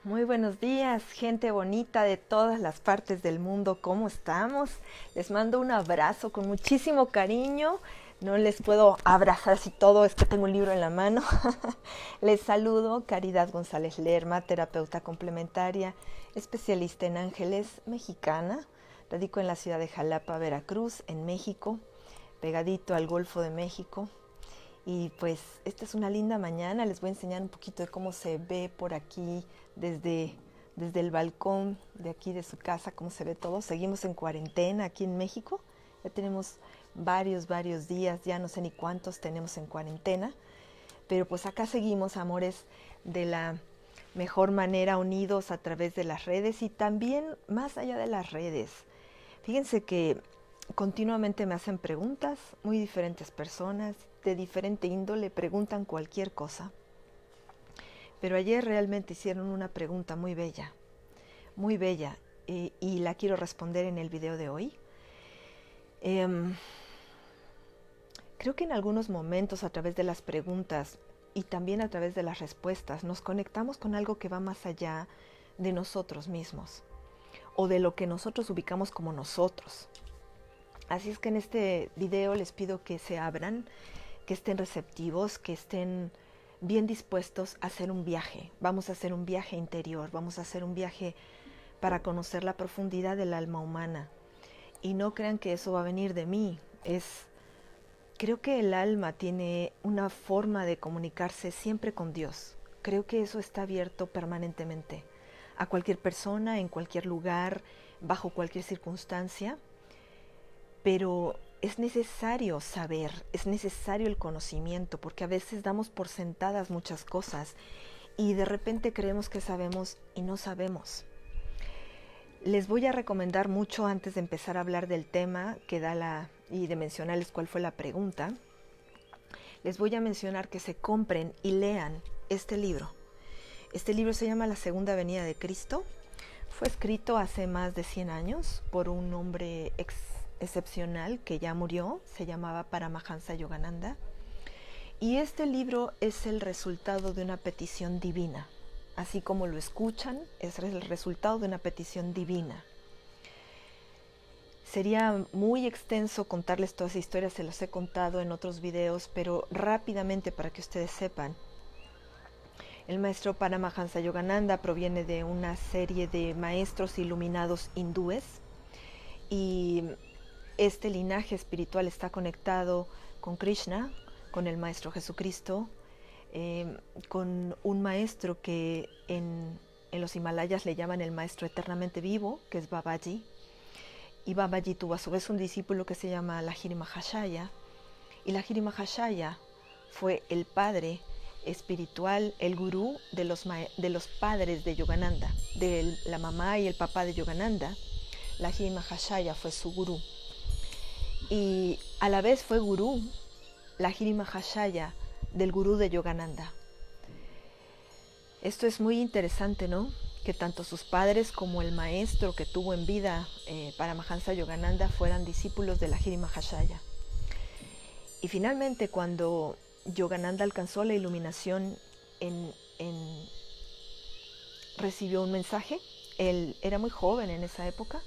Muy buenos días, gente bonita de todas las partes del mundo. ¿Cómo estamos? Les mando un abrazo con muchísimo cariño. No les puedo abrazar así todo, es que tengo un libro en la mano. Les saludo, Caridad González Lerma, terapeuta complementaria, especialista en ángeles, mexicana. Radico en la ciudad de Jalapa, Veracruz, en México, pegadito al Golfo de México. Y pues esta es una linda mañana, les voy a enseñar un poquito de cómo se ve por aquí desde el balcón de aquí de su casa, cómo se ve todo. Seguimos en cuarentena aquí en México, ya tenemos varios días, ya no sé ni cuántos tenemos en cuarentena, pero pues acá seguimos, amores, de la mejor manera, unidos a través de las redes y también más allá de las redes. Fíjense que continuamente me hacen preguntas, muy diferentes personas, de diferente índole, preguntan cualquier cosa. Pero ayer realmente hicieron una pregunta muy bella, y la quiero responder en el video de hoy. Creo que en algunos momentos a través de las preguntas y también a través de las respuestas nos conectamos con algo que va más allá de nosotros mismos o de lo que nosotros ubicamos como nosotros. Así es que en este video les pido que se abran, que estén receptivos, que estén bien dispuestos a hacer un viaje. Vamos a hacer un viaje interior, vamos a hacer un viaje para conocer la profundidad del alma humana. Y no crean que eso va a venir de mí. Creo que el alma tiene una forma de comunicarse siempre con Dios. Creo que eso está abierto permanentemente a cualquier persona, en cualquier lugar, bajo cualquier circunstancia. Pero es necesario saber, es necesario el conocimiento, porque a veces damos por sentadas muchas cosas y de repente creemos que sabemos y no sabemos. Les voy a recomendar mucho antes de empezar a hablar del tema y de mencionarles cuál fue la pregunta. Les voy a mencionar que se compren y lean este libro. Este libro se llama La Segunda Venida de Cristo. Fue escrito hace más de 100 años por un hombre excepcional que ya murió, se llamaba Paramahansa Yogananda. Y este libro es el resultado de una petición divina. Así como lo escuchan, es el resultado de una petición divina. Sería muy extenso contarles toda esa historia, se los he contado en otros videos, pero rápidamente para que ustedes sepan. El maestro Paramahansa Yogananda proviene de una serie de maestros iluminados hindúes y este linaje espiritual está conectado con Krishna, con el Maestro Jesucristo, con un maestro que en los Himalayas le llaman el Maestro Eternamente Vivo, que es Babaji. Y Babaji tuvo a su vez un discípulo que se llama Lahiri Mahashaya. Y Lahiri Mahashaya fue el padre espiritual, el gurú de los padres de Yogananda, de la mamá y el papá de Yogananda. Lahiri Mahashaya fue su gurú. Y a la vez fue gurú, Lahiri Mahashaya, del gurú de Yogananda. Esto es muy interesante, ¿no? Que tanto sus padres como el maestro que tuvo en vida Paramahansa Yogananda fueran discípulos de Lahiri Mahashaya. Y finalmente, cuando Yogananda alcanzó la iluminación, recibió un mensaje. Él era muy joven en esa época.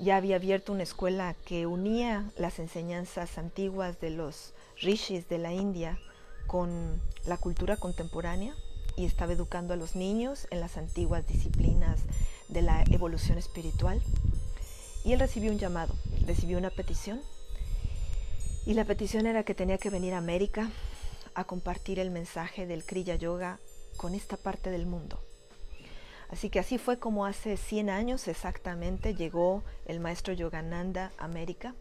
Ya había abierto una escuela que unía las enseñanzas antiguas de los rishis de la India con la cultura contemporánea y estaba educando a los niños en las antiguas disciplinas de la evolución espiritual. Y él recibió un llamado, recibió una petición, y la petición era que tenía que venir a América a compartir el mensaje del Kriya Yoga con esta parte del mundo. Así que así fue como hace 100 años exactamente llegó el maestro Yogananda a América.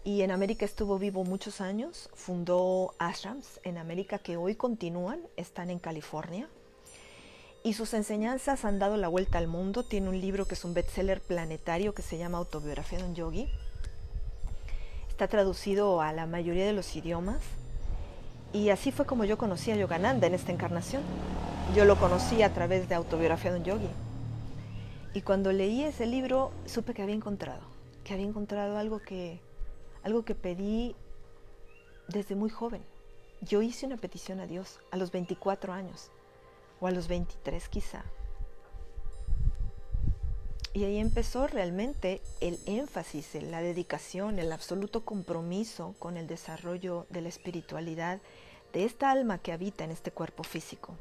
Y en América estuvo vivo muchos años, fundó ashrams en América que hoy continúan, están en California. Y sus enseñanzas han dado la vuelta al mundo. Tiene un libro que es un bestseller planetario que se llama Autobiografía de un Yogi. Está traducido a la mayoría de los idiomas. Y así fue como yo conocí a Yogananda en esta encarnación. Yo lo conocí a través de Autobiografía de un Yogi. Y cuando leí ese libro supe que había encontrado algo que pedí desde muy joven. Yo hice una petición a Dios a los 24 años. o a los 23 quizá. Y ahí empezó realmente el énfasis, la dedicación, el absoluto compromiso con el desarrollo de la espiritualidad de esta alma que habita en este cuerpo físico.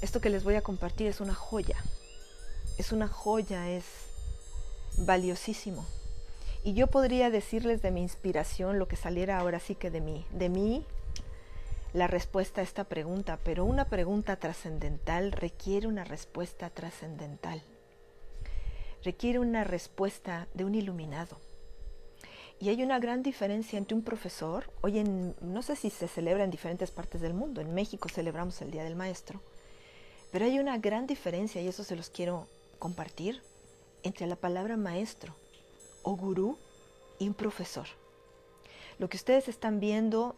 Esto que les voy a compartir es una joya, es valiosísimo. Y yo podría decirles de mi inspiración lo que saliera ahora sí que de mí, la respuesta a esta pregunta, pero una pregunta trascendental requiere una respuesta trascendental. Requiere una respuesta de un iluminado. Y hay una gran diferencia entre un profesor, no sé si se celebra en diferentes partes del mundo, en México celebramos el Día del Maestro, pero hay una gran diferencia, y eso se los quiero compartir, entre la palabra maestro o gurú y un profesor. Lo que ustedes están viendo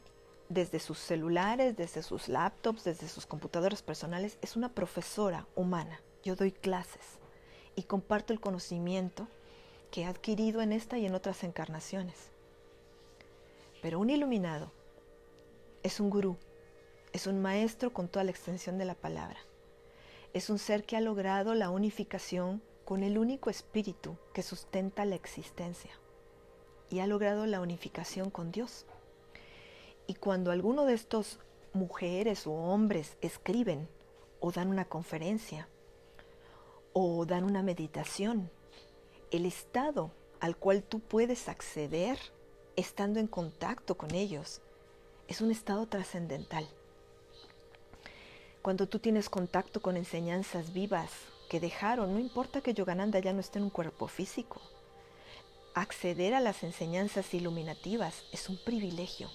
desde sus celulares, desde sus laptops, desde sus computadoras personales, es una profesora humana. Yo doy clases y comparto el conocimiento que he adquirido en esta y en otras encarnaciones. Pero un iluminado es un gurú, es un maestro con toda la extensión de la palabra. Es un ser que ha logrado la unificación con el único espíritu que sustenta la existencia y ha logrado la unificación con Dios. Y cuando alguno de estos mujeres o hombres escriben o dan una conferencia o dan una meditación, el estado al cual tú puedes acceder estando en contacto con ellos es un estado trascendental. Cuando tú tienes contacto con enseñanzas vivas que dejaron, no importa que Yogananda ya no esté en un cuerpo físico, acceder a las enseñanzas iluminativas es un privilegio.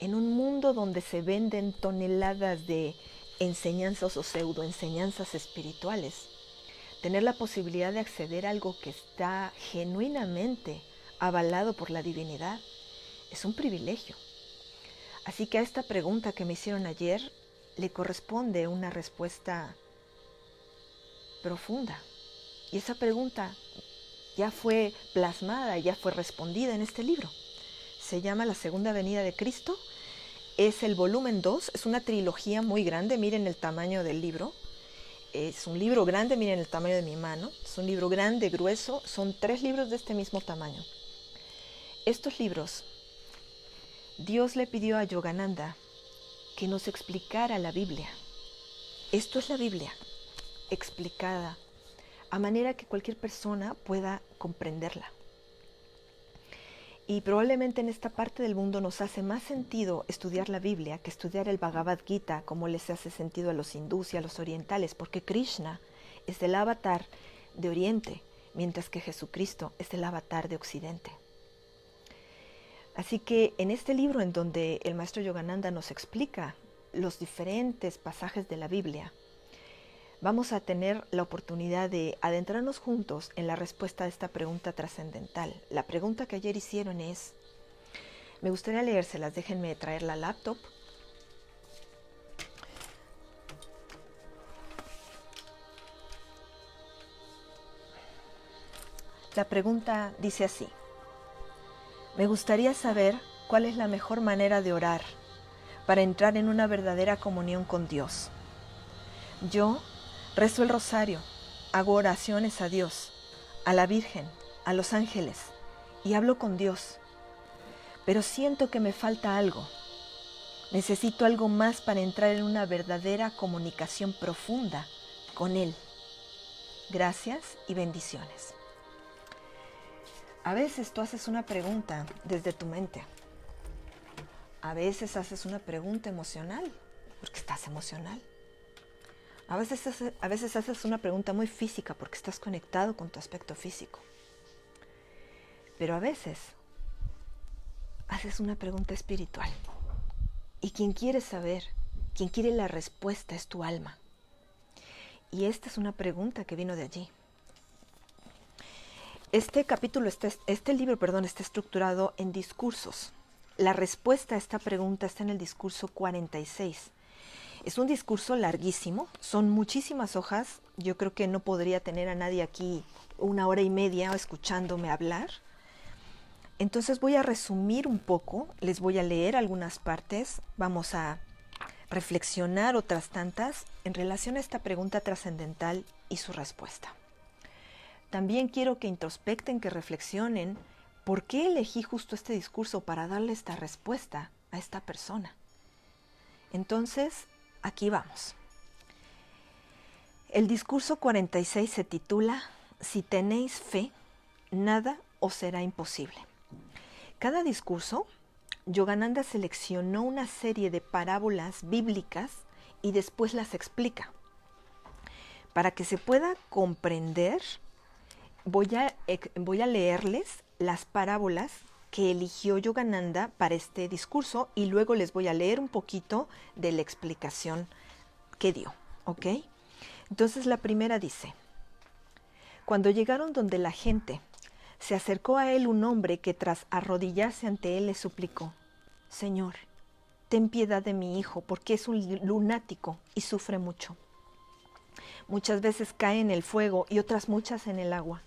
En un mundo donde se venden toneladas de enseñanzas o pseudoenseñanzas espirituales, tener la posibilidad de acceder a algo que está genuinamente avalado por la divinidad es un privilegio. Así que a esta pregunta que me hicieron ayer le corresponde una respuesta profunda. Y esa pregunta ya fue plasmada, ya fue respondida en este libro. Se llama La Segunda Venida de Cristo. Es el volumen 2, es una trilogía muy grande, miren el tamaño del libro. Es un libro grande, miren el tamaño de mi mano. Es un libro grande, grueso. Son 3 libros de este mismo tamaño. Estos libros, Dios le pidió a Yogananda que nos explicara la Biblia. Esto es la Biblia, explicada, a manera que cualquier persona pueda comprenderla. Y probablemente en esta parte del mundo nos hace más sentido estudiar la Biblia que estudiar el Bhagavad Gita, como les hace sentido a los hindús y a los orientales, porque Krishna es el avatar de Oriente, mientras que Jesucristo es el avatar de Occidente. Así que en este libro, en donde el maestro Yogananda nos explica los diferentes pasajes de la Biblia, vamos a tener la oportunidad de adentrarnos juntos en la respuesta a esta pregunta trascendental. La pregunta que ayer hicieron es, me gustaría leérselas, déjenme traer la laptop. La pregunta dice así, me gustaría saber cuál es la mejor manera de orar para entrar en una verdadera comunión con Dios. Yo rezo el rosario, hago oraciones a Dios, a la Virgen, a los ángeles y hablo con Dios. Pero siento que me falta algo. Necesito algo más para entrar en una verdadera comunicación profunda con Él. Gracias y bendiciones. A veces tú haces una pregunta desde tu mente. A veces haces una pregunta emocional, porque estás emocional. A veces haces una pregunta muy física porque estás conectado con tu aspecto físico. Pero a veces haces una pregunta espiritual. Y quien quiere saber, quien quiere la respuesta es tu alma. Y esta es una pregunta que vino de allí. Este libro está estructurado en discursos. La respuesta a esta pregunta está en el discurso 46. Es un discurso larguísimo, son muchísimas hojas. Yo creo que no podría tener a nadie aquí 1 hora y media escuchándome hablar. Entonces voy a resumir un poco, les voy a leer algunas partes. Vamos a reflexionar otras tantas en relación a esta pregunta trascendental y su respuesta. También quiero que introspecten, que reflexionen por qué elegí justo este discurso para darle esta respuesta a esta persona. Entonces, aquí vamos. El discurso 46 se titula Si tenéis fe, nada os será imposible. Cada discurso, Yogananda seleccionó una serie de parábolas bíblicas y después las explica. Para que se pueda comprender, voy a leerles las parábolas que eligió Yogananda para este discurso y luego les voy a leer un poquito de la explicación que dio, ¿ok? Entonces la primera dice: cuando llegaron donde la gente, se acercó a él un hombre que tras arrodillarse ante él le suplicó: Señor, ten piedad de mi hijo, porque es un lunático y sufre mucho. Muchas veces cae en el fuego y otras muchas en el agua.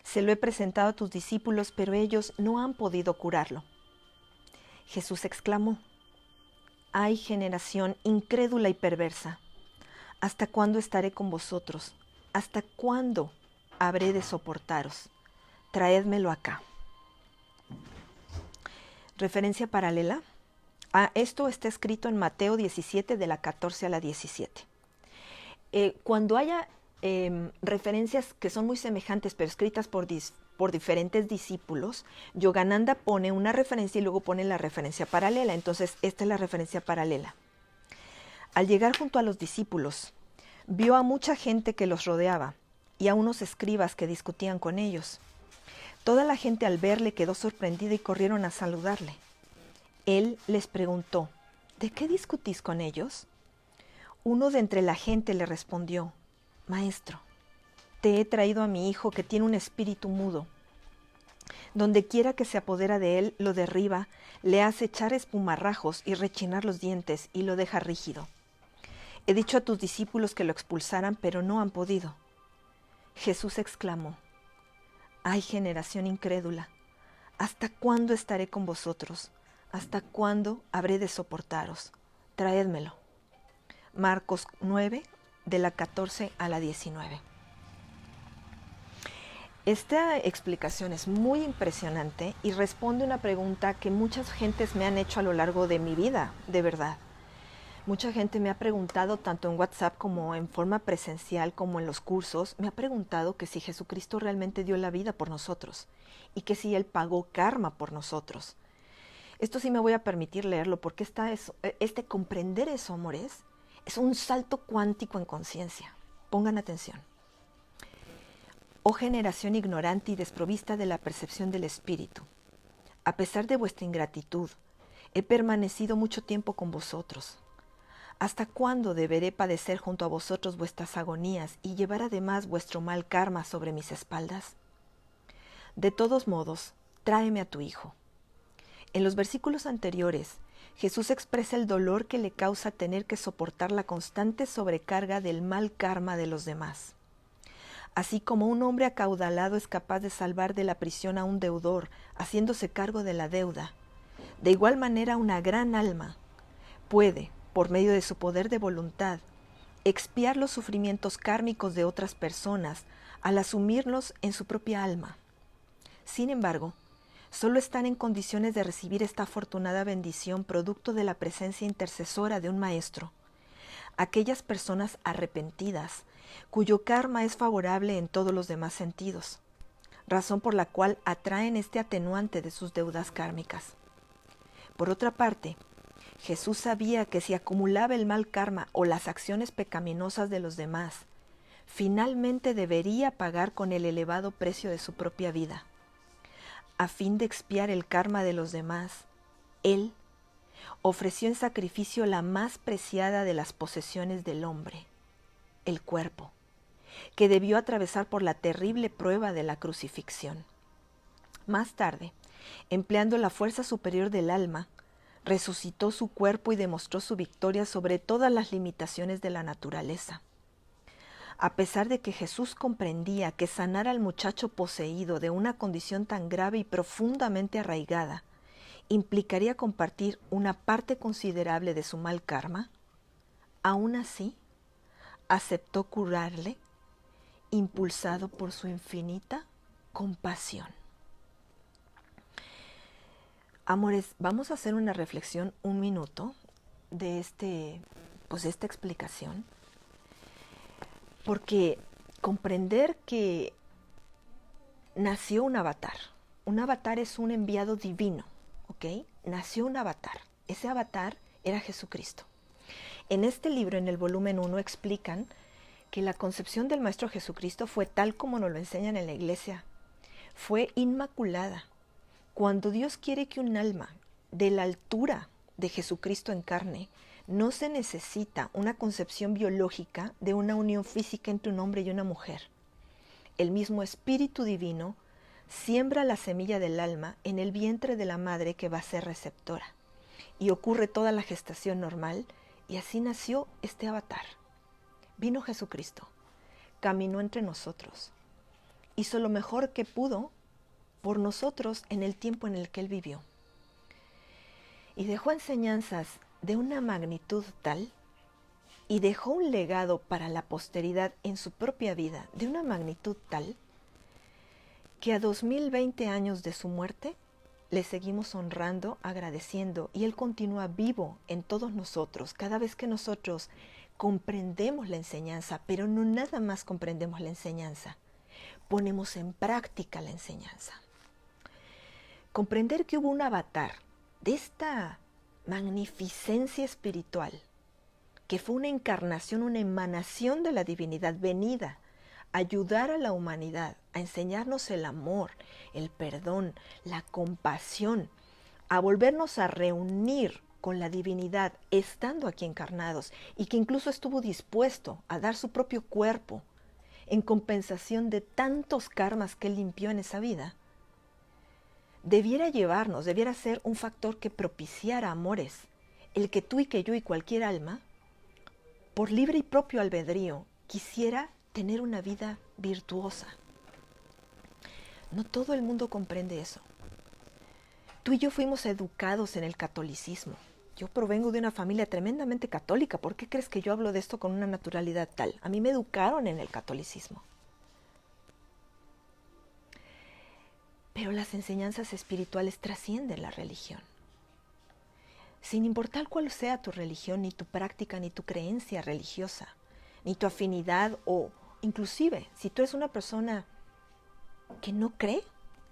Se lo he presentado a tus discípulos, pero ellos no han podido curarlo. Jesús exclamó: ¡Ay, generación incrédula y perversa! ¿Hasta cuándo estaré con vosotros? ¿Hasta cuándo habré de soportaros? Traédmelo acá. Referencia paralela. Esto está escrito en Mateo 17, de la 14 a la 17. Cuando haya referencias que son muy semejantes, pero escritas por diferentes discípulos, Yogananda pone una referencia y luego pone la referencia paralela. Entonces, esta es la referencia paralela. Al llegar junto a los discípulos, vio a mucha gente que los rodeaba y a unos escribas que discutían con ellos. Toda la gente al verle quedó sorprendida y corrieron a saludarle. Él les preguntó: ¿de qué discutís con ellos? Uno de entre la gente le respondió: Maestro, te he traído a mi hijo que tiene un espíritu mudo. Donde quiera que se apodera de él, lo derriba, le hace echar espumarrajos y rechinar los dientes y lo deja rígido. He dicho a tus discípulos que lo expulsaran, pero no han podido. Jesús exclamó: ¡Ay, generación incrédula! ¿Hasta cuándo estaré con vosotros? ¿Hasta cuándo habré de soportaros? Traédmelo. Marcos 9, de la 14 a la 19. Esta explicación es muy impresionante y responde a una pregunta que muchas gentes me han hecho a lo largo de mi vida, de verdad. Mucha gente me ha preguntado, tanto en WhatsApp como en forma presencial, como en los cursos, me ha preguntado que si Jesucristo realmente dio la vida por nosotros y que si Él pagó karma por nosotros. Esto sí me voy a permitir leerlo porque este comprender eso, amores, es un salto cuántico en conciencia. Pongan atención. Oh generación ignorante y desprovista de la percepción del Espíritu, a pesar de vuestra ingratitud, he permanecido mucho tiempo con vosotros. ¿Hasta cuándo deberé padecer junto a vosotros vuestras agonías y llevar además vuestro mal karma sobre mis espaldas? De todos modos, tráeme a tu hijo. En los versículos anteriores, Jesús expresa el dolor que le causa tener que soportar la constante sobrecarga del mal karma de los demás. Así como un hombre acaudalado es capaz de salvar de la prisión a un deudor, haciéndose cargo de la deuda, de igual manera una gran alma puede, por medio de su poder de voluntad, expiar los sufrimientos kármicos de otras personas al asumirlos en su propia alma. Sin embargo, solo están en condiciones de recibir esta afortunada bendición producto de la presencia intercesora de un maestro, aquellas personas arrepentidas, cuyo karma es favorable en todos los demás sentidos, razón por la cual atraen este atenuante de sus deudas kármicas. Por otra parte, Jesús sabía que si acumulaba el mal karma o las acciones pecaminosas de los demás, finalmente debería pagar con el elevado precio de su propia vida. A fin de expiar el karma de los demás, Él ofreció en sacrificio la más preciada de las posesiones del hombre, el cuerpo, que debió atravesar por la terrible prueba de la crucifixión. Más tarde, empleando la fuerza superior del alma, resucitó su cuerpo y demostró su victoria sobre todas las limitaciones de la naturaleza. A pesar de que Jesús comprendía que sanar al muchacho poseído de una condición tan grave y profundamente arraigada implicaría compartir una parte considerable de su mal karma, Aún así, aceptó curarle, impulsado por su infinita compasión. Amores, vamos a hacer una reflexión un minuto de esta explicación, porque comprender que nació un avatar. Un avatar es un enviado divino, ¿ok? Nació un avatar. Ese avatar era Jesucristo. En este libro, en el volumen 1, explican que la concepción del Maestro Jesucristo fue tal como nos lo enseñan en la iglesia. Fue inmaculada. Cuando Dios quiere que un alma de la altura de Jesucristo encarne, no se necesita una concepción biológica de una unión física entre un hombre y una mujer. El mismo Espíritu Divino siembra la semilla del alma en el vientre de la madre que va a ser receptora. Y ocurre toda la gestación normal, y así nació este avatar. Vino Jesucristo, caminó entre nosotros, hizo lo mejor que pudo por nosotros en el tiempo en el que Él vivió. Y dejó enseñanzas de una magnitud tal, y dejó un legado para la posteridad en su propia vida de una magnitud tal, que a 2020 años de su muerte, le seguimos honrando, agradeciendo, y Él continúa vivo en todos nosotros. Cada vez que nosotros comprendemos la enseñanza, pero no nada más comprendemos la enseñanza, ponemos en práctica la enseñanza. Comprender que hubo un avatar de esta magnificencia espiritual, que fue una encarnación, una emanación de la divinidad venida a ayudar a la humanidad, a enseñarnos el amor, el perdón, la compasión, a volvernos a reunir con la divinidad estando aquí encarnados, y que incluso estuvo dispuesto a dar su propio cuerpo en compensación de tantos karmas que Él limpió en esa vida, debiera ser un factor que propiciara, amores, el que tú y que yo y cualquier alma, por libre y propio albedrío, quisiera tener una vida virtuosa. No todo el mundo comprende eso. Tú y yo fuimos educados en el catolicismo. Yo provengo de una familia tremendamente católica. ¿Por qué crees que yo hablo de esto con una naturalidad tal? A mí me educaron en el catolicismo. Pero las enseñanzas espirituales trascienden la religión. Sin importar cuál sea tu religión, ni tu práctica, ni tu creencia religiosa, ni tu afinidad, o inclusive si tú eres una persona que no cree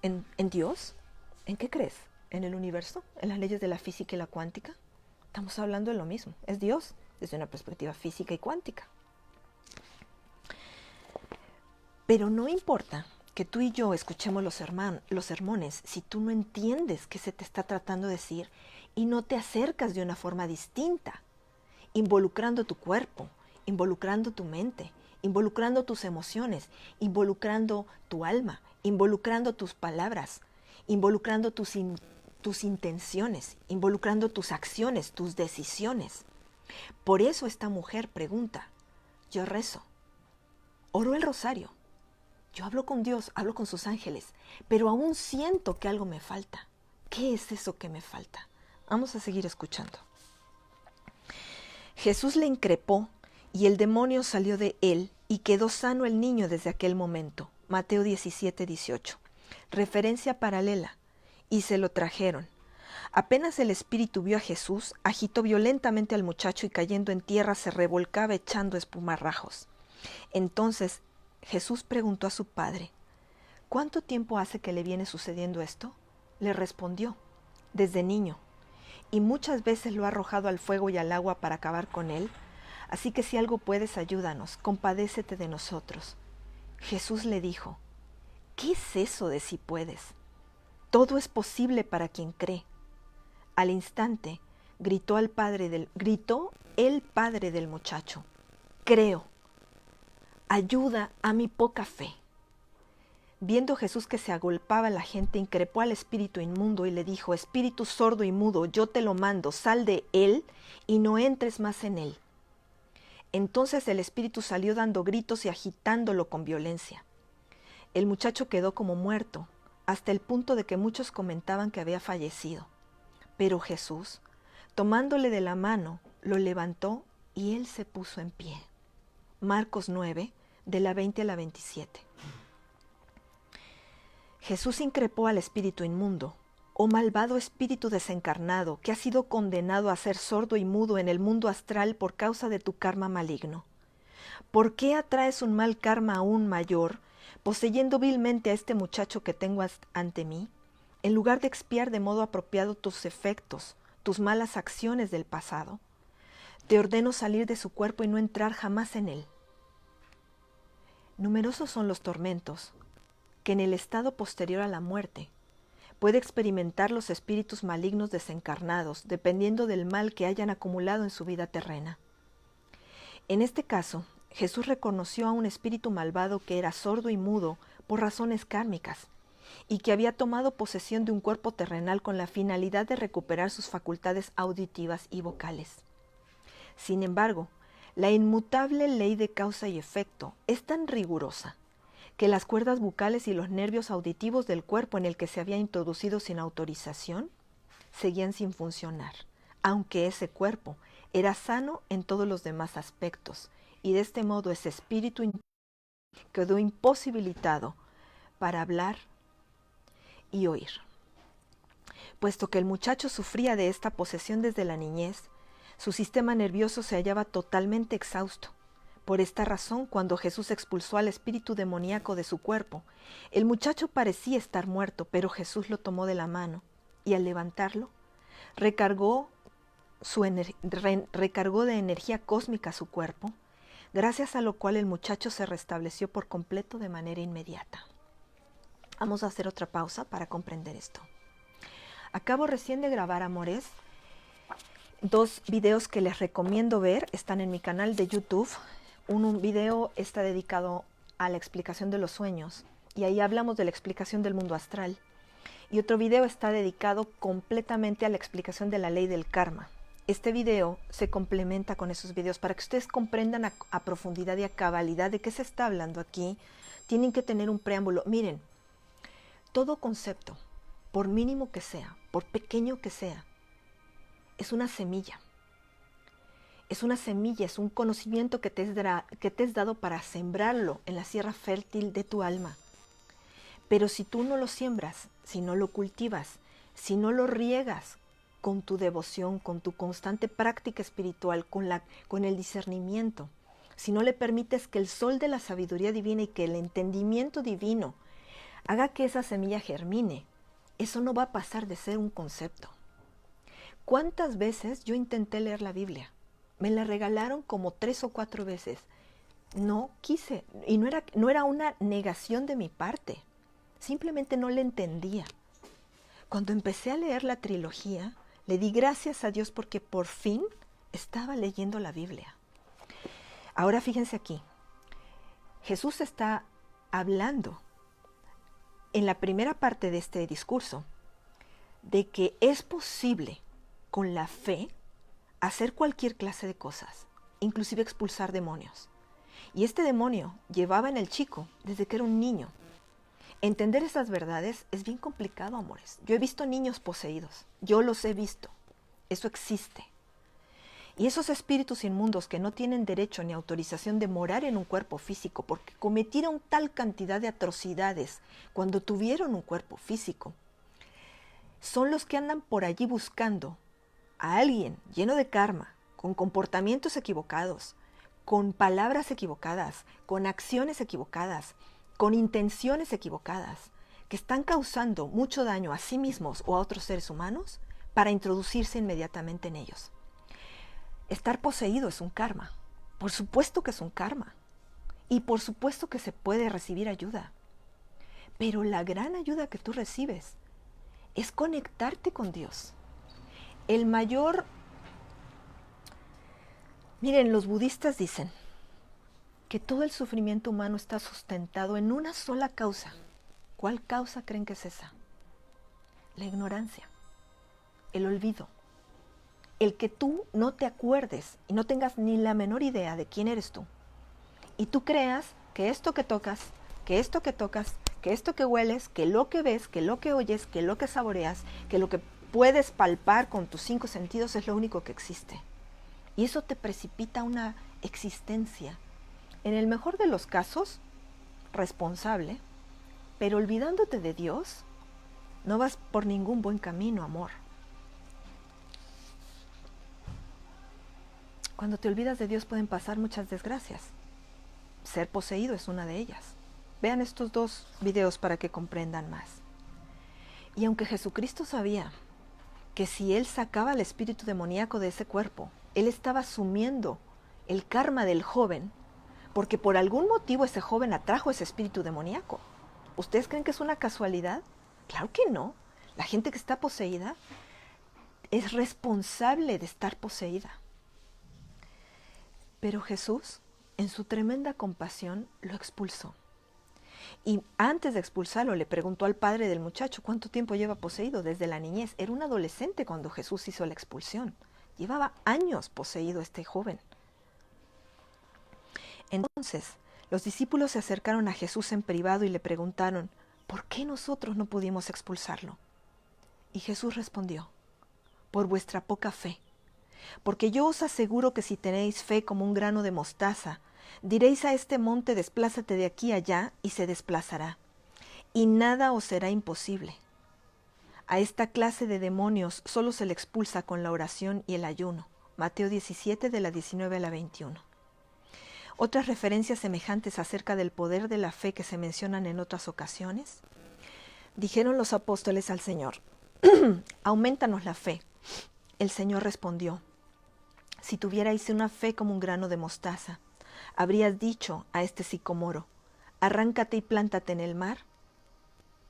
en Dios, ¿en qué crees? ¿En el universo? ¿En las leyes de la física y la cuántica? Estamos hablando de lo mismo. Es Dios desde una perspectiva física y cuántica. Pero no importa que tú y yo escuchemos los sermones si tú no entiendes qué se te está tratando de decir y no te acercas de una forma distinta, involucrando tu cuerpo, involucrando tu mente, involucrando tus emociones, involucrando tu alma, involucrando tus palabras, involucrando tus intenciones, involucrando tus acciones, tus decisiones. Por eso esta mujer pregunta, yo rezo, oro el rosario, yo hablo con Dios, hablo con sus ángeles, pero aún siento que algo me falta. ¿Qué es eso que me falta? Vamos a seguir escuchando. Jesús le increpó y el demonio salió de él y quedó sano el niño desde aquel momento. Mateo 17:18. Referencia paralela. Y se lo trajeron. Apenas el espíritu vio a Jesús, agitó violentamente al muchacho y cayendo en tierra se revolcaba echando espumarrajos. Entonces Jesús preguntó a su padre, ¿cuánto tiempo hace que le viene sucediendo esto? Le respondió, desde niño, y muchas veces lo ha arrojado al fuego y al agua para acabar con él. Así que si algo puedes, ayúdanos, compadécete de nosotros. Jesús le dijo, ¿qué es eso de si puedes? Todo es posible para quien cree. Al instante gritó el padre del muchacho, creo, ayuda a mi poca fe. Viendo Jesús que se agolpaba la gente, increpó al espíritu inmundo y le dijo, espíritu sordo y mudo, yo te lo mando, sal de él y no entres más en él. Entonces el espíritu salió dando gritos y agitándolo con violencia. El muchacho quedó como muerto, hasta el punto de que muchos comentaban que había fallecido. Pero Jesús, tomándole de la mano, lo levantó y él se puso en pie. Marcos 9, de la 20 a la 27. Jesús increpó al espíritu inmundo: oh malvado espíritu desencarnado, que has sido condenado a ser sordo y mudo en el mundo astral por causa de tu karma maligno. ¿Por qué atraes un mal karma aún mayor, poseyendo vilmente a este muchacho que tengo ante mí, en lugar de expiar de modo apropiado tus efectos, tus malas acciones del pasado? Te ordeno salir de su cuerpo y no entrar jamás en él. Numerosos son los tormentos que en el estado posterior a la muerte puede experimentar los espíritus malignos desencarnados, dependiendo del mal que hayan acumulado en su vida terrena. En este caso, Jesús reconoció a un espíritu malvado que era sordo y mudo por razones kármicas y que había tomado posesión de un cuerpo terrenal con la finalidad de recuperar sus facultades auditivas y vocales. Sin embargo, la inmutable ley de causa y efecto es tan rigurosa que las cuerdas bucales y los nervios auditivos del cuerpo en el que se había introducido sin autorización seguían sin funcionar, aunque ese cuerpo era sano en todos los demás aspectos, y de este modo ese espíritu quedó imposibilitado para hablar y oír. Puesto que el muchacho sufría de esta posesión desde la niñez, su sistema nervioso se hallaba totalmente exhausto. Por esta razón, cuando Jesús expulsó al espíritu demoníaco de su cuerpo, el muchacho parecía estar muerto, pero Jesús lo tomó de la mano y al levantarlo, recargó de energía cósmica su cuerpo, gracias a lo cual el muchacho se restableció por completo de manera inmediata. Vamos a hacer otra pausa para comprender esto. Acabo recién de grabar, amores, 2 videos que les recomiendo ver. Están en mi canal de YouTube. Un video está dedicado a la explicación de los sueños y ahí hablamos de la explicación del mundo astral. Y otro video está dedicado completamente a la explicación de la ley del karma. Este video se complementa con esos videos para que ustedes comprendan a profundidad y a cabalidad de qué se está hablando aquí. Tienen que tener un preámbulo. Miren, todo concepto, por mínimo que sea, por pequeño que sea, es una semilla. Es una semilla, es un conocimiento que te es dado para sembrarlo en la tierra fértil de tu alma. Pero si tú no lo siembras, si no lo cultivas, si no lo riegas con tu devoción, con tu constante práctica espiritual, con el discernimiento, si no le permites que el sol de la sabiduría divina y que el entendimiento divino haga que esa semilla germine, eso no va a pasar de ser un concepto. ¿Cuántas veces yo intenté leer la Biblia? Me la regalaron como 3 o 4 veces. No quise, y no era una negación de mi parte. Simplemente no la entendía. Cuando empecé a leer la trilogía, le di gracias a Dios porque por fin estaba leyendo la Biblia. Ahora fíjense aquí. Jesús está hablando en la primera parte de este discurso de que es posible con la fe hacer cualquier clase de cosas, inclusive expulsar demonios. Y este demonio llevaba en el chico desde que era un niño. Entender esas verdades es bien complicado, amores. Yo he visto niños poseídos, yo los he visto. Eso existe. Y esos espíritus inmundos que no tienen derecho ni autorización de morar en un cuerpo físico porque cometieron tal cantidad de atrocidades cuando tuvieron un cuerpo físico, son los que andan por allí buscando a alguien lleno de karma, con comportamientos equivocados, con palabras equivocadas, con acciones equivocadas, con intenciones equivocadas, que están causando mucho daño a sí mismos o a otros seres humanos para introducirse inmediatamente en ellos. Estar poseído es un karma. Por supuesto que es un karma. Y por supuesto que se puede recibir ayuda. Pero la gran ayuda que tú recibes es conectarte con Dios. Miren, los budistas dicen que todo el sufrimiento humano está sustentado en una sola causa. ¿Cuál causa creen que es esa? La ignorancia, el olvido, el que tú no te acuerdes y no tengas ni la menor idea de quién eres tú. Y tú creas que esto que tocas, que esto que tocas, que esto que hueles, que lo que ves, que lo que oyes, que lo que saboreas, que lo que puedes palpar con tus 5 sentidos es lo único que existe. Y eso te precipita a una existencia, en el mejor de los casos, responsable, pero olvidándote de Dios, no vas por ningún buen camino, amor. Cuando te olvidas de Dios pueden pasar muchas desgracias. Ser poseído es una de ellas. Vean estos 2 videos para que comprendan más. Y aunque Jesucristo sabía que si Él sacaba al espíritu demoníaco de ese cuerpo, Él estaba asumiendo el karma del joven, porque por algún motivo ese joven atrajo ese espíritu demoníaco. ¿Ustedes creen que es una casualidad? Claro que no. La gente que está poseída es responsable de estar poseída. Pero Jesús, en su tremenda compasión, lo expulsó. Y antes de expulsarlo, le preguntó al padre del muchacho cuánto tiempo lleva poseído desde la niñez. Era un adolescente cuando Jesús hizo la expulsión. Llevaba años poseído este joven. Entonces, los discípulos se acercaron a Jesús en privado y le preguntaron, ¿por qué nosotros no pudimos expulsarlo? Y Jesús respondió, por vuestra poca fe. Porque yo os aseguro que si tenéis fe como un grano de mostaza, diréis a este monte, desplázate de aquí allá, y se desplazará. Y nada os será imposible. A esta clase de demonios solo se le expulsa con la oración y el ayuno. Mateo 17, de la 19 a la 21. Otras referencias semejantes acerca del poder de la fe que se mencionan en otras ocasiones. Dijeron los apóstoles al Señor, aumentanos la fe. El Señor respondió, si tuvierais una fe como un grano de mostaza, habrías dicho a este sicomoro, arráncate y plántate en el mar,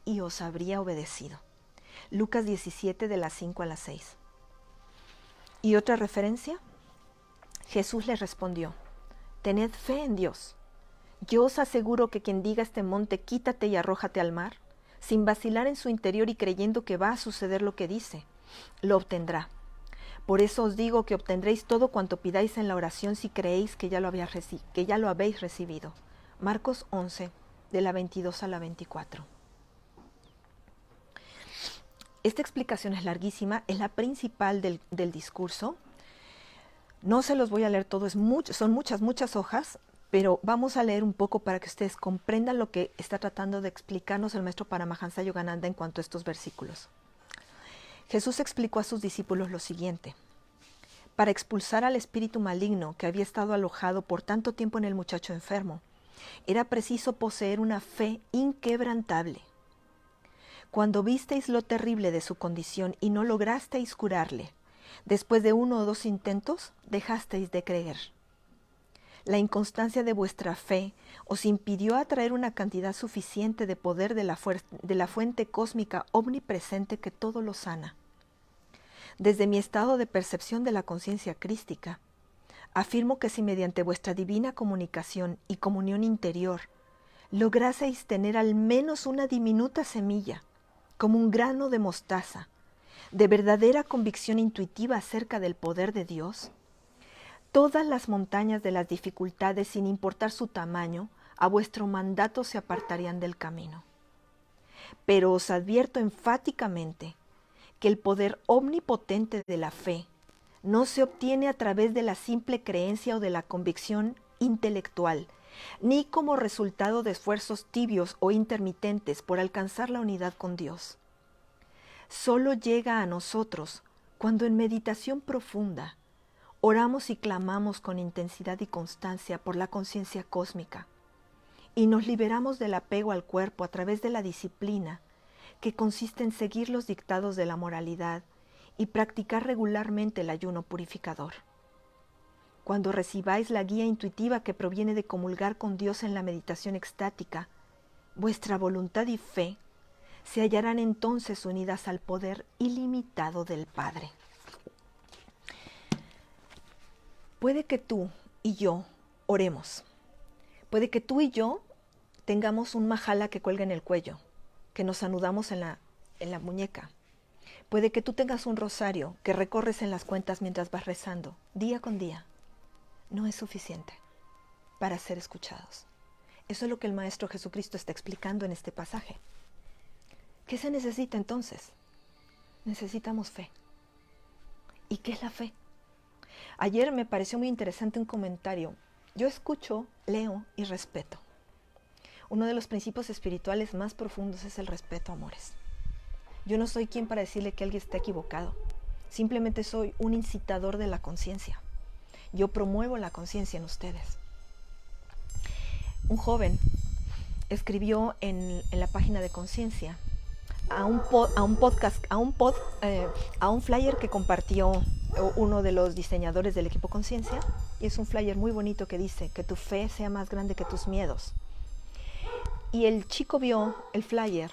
y os habría obedecido. Lucas 17, de las 5 a las 6. ¿Y otra referencia? Jesús les respondió, tened fe en Dios. Yo os aseguro que quien diga a este monte, quítate y arrójate al mar, sin vacilar en su interior y creyendo que va a suceder lo que dice, lo obtendrá. Por eso os digo que obtendréis todo cuanto pidáis en la oración si creéis que ya lo habéis recibido. Marcos 11, de la 22 a la 24. Esta explicación es larguísima, es la principal del discurso. No se los voy a leer todo, son muchas hojas, pero vamos a leer un poco para que ustedes comprendan lo que está tratando de explicarnos el maestro Paramahansa Yogananda en cuanto a estos versículos. Jesús explicó a sus discípulos lo siguiente. Para expulsar al espíritu maligno que había estado alojado por tanto tiempo en el muchacho enfermo, era preciso poseer una fe inquebrantable. Cuando visteis lo terrible de su condición y no lograsteis curarle, después de 1 o 2 intentos, dejasteis de creer. La inconstancia de vuestra fe os impidió atraer una cantidad suficiente de poder de la fuente cósmica omnipresente que todo lo sana. Desde mi estado de percepción de la conciencia crística, afirmo que si mediante vuestra divina comunicación y comunión interior lograseis tener al menos una diminuta semilla, como un grano de mostaza, de verdadera convicción intuitiva acerca del poder de Dios, todas las montañas de las dificultades, sin importar su tamaño, a vuestro mandato se apartarían del camino. Pero os advierto enfáticamente que el poder omnipotente de la fe no se obtiene a través de la simple creencia o de la convicción intelectual, ni como resultado de esfuerzos tibios o intermitentes por alcanzar la unidad con Dios. Solo llega a nosotros cuando en meditación profunda oramos y clamamos con intensidad y constancia por la conciencia cósmica y nos liberamos del apego al cuerpo a través de la disciplina que consiste en seguir los dictados de la moralidad y practicar regularmente el ayuno purificador. Cuando recibáis la guía intuitiva que proviene de comulgar con Dios en la meditación extática, vuestra voluntad y fe se hallarán entonces unidas al poder ilimitado del Padre. Puede que tú y yo oremos. Puede que tú y yo tengamos un majala que cuelga en el cuello, que nos anudamos en la muñeca. Puede que tú tengas un rosario que recorres en las cuentas mientras vas rezando, día con día. No es suficiente para ser escuchados. Eso es lo que el Maestro Jesucristo está explicando en este pasaje. ¿Qué se necesita entonces? Necesitamos fe. ¿Y qué es la fe? Ayer me pareció muy interesante un comentario. Yo escucho, leo y respeto. Uno de los principios espirituales más profundos es el respeto, amores. Yo no soy quien para decirle que alguien está equivocado. Simplemente soy un incitador de la conciencia. Yo promuevo la conciencia en ustedes. Un joven escribió en la página de conciencia a un flyer que compartió uno de los diseñadores del equipo Conciencia, y es un flyer muy bonito que dice que tu fe sea más grande que tus miedos. Y el chico vio el flyer